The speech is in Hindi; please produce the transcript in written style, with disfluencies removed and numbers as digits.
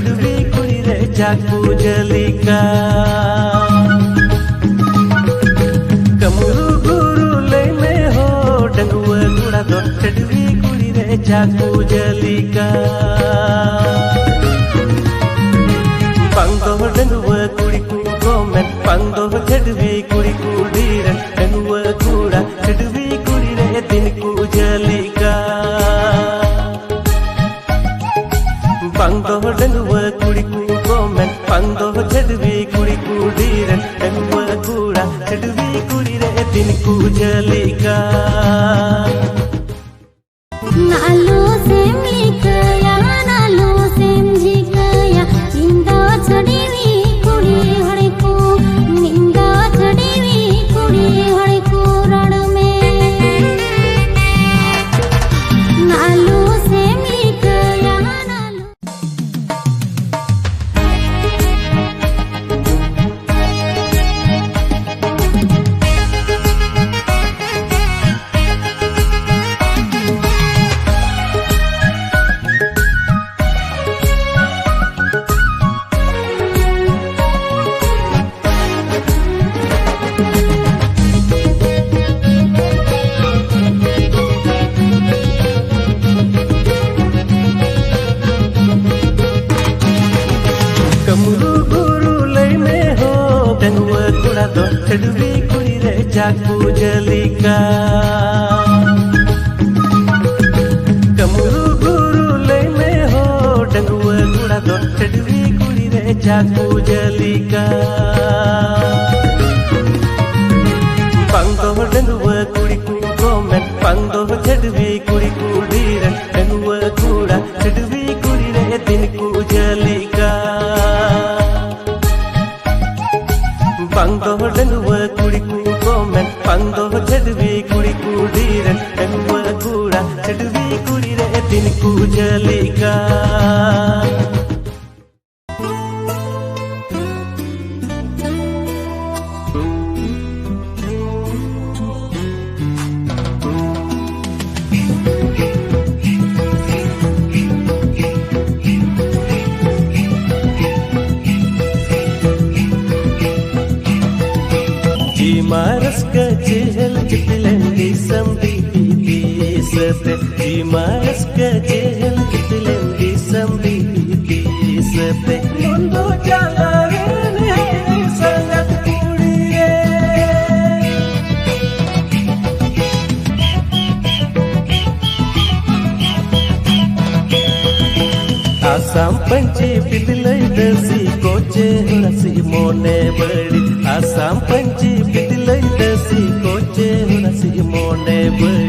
चढ़वी कुड़ी रे जाकू जलिका कमरू गुरु ले में हो डंगुआ गुड़ा दो चढ़वी कुड़ी रे जाकू जलिका पंगो डंगुआ कुड़ी को मैं पंगो चढ़वी कुड़ी कुड़ी रे डंगुआ गुड़ा चढ़वी कुड़ी रे दिन को जलिका पंगो डंगुआ कुड़ी को मैं पंगो चढ़वी कुड़ी कुड़ी रे डंगुआ गुड़ा चढ़वी कुड़ी रे दिन को जलिका नालो सेम लिखया नालो सेम जिकया निंदा चढ़ीवी कुड़ी हड़े को निंदा चढ़ीवी कुड़ी हड़े को रण में नालो सेम लिखया नालो कमरू गुरु ले में हो डंगुआ गुड़ा दो चढ़वी कुड़ी रे जाकू जलिका कमरू गुरु ले में हो डंगुआ गुड़ा दो चढ़वी कुड़ी रे जाकू जलिका पंगो डंगुआ कुड़ी को मैं पंगो चढ़वी कुड़ी कुड़ी रे डंगुआ गुड़ा चढ़वी कुड़ी रे दिन को जलिका पंगो डंगुआ कुड़ी को मैं पंगो चढ़वी कुड़ी कुड़ी रे डंगुआ गुड़ा चढ़वी कुड़ी रे दिन को जलिका Jimaras kecil jepileng di sambi sete Jimaras kecil jepileng di sambi sete Mundo jalan hai sangat kudiye Asam panci pidilai dasi koce nasi mone badi Asam panci pidilai dasi koce nasi mone badi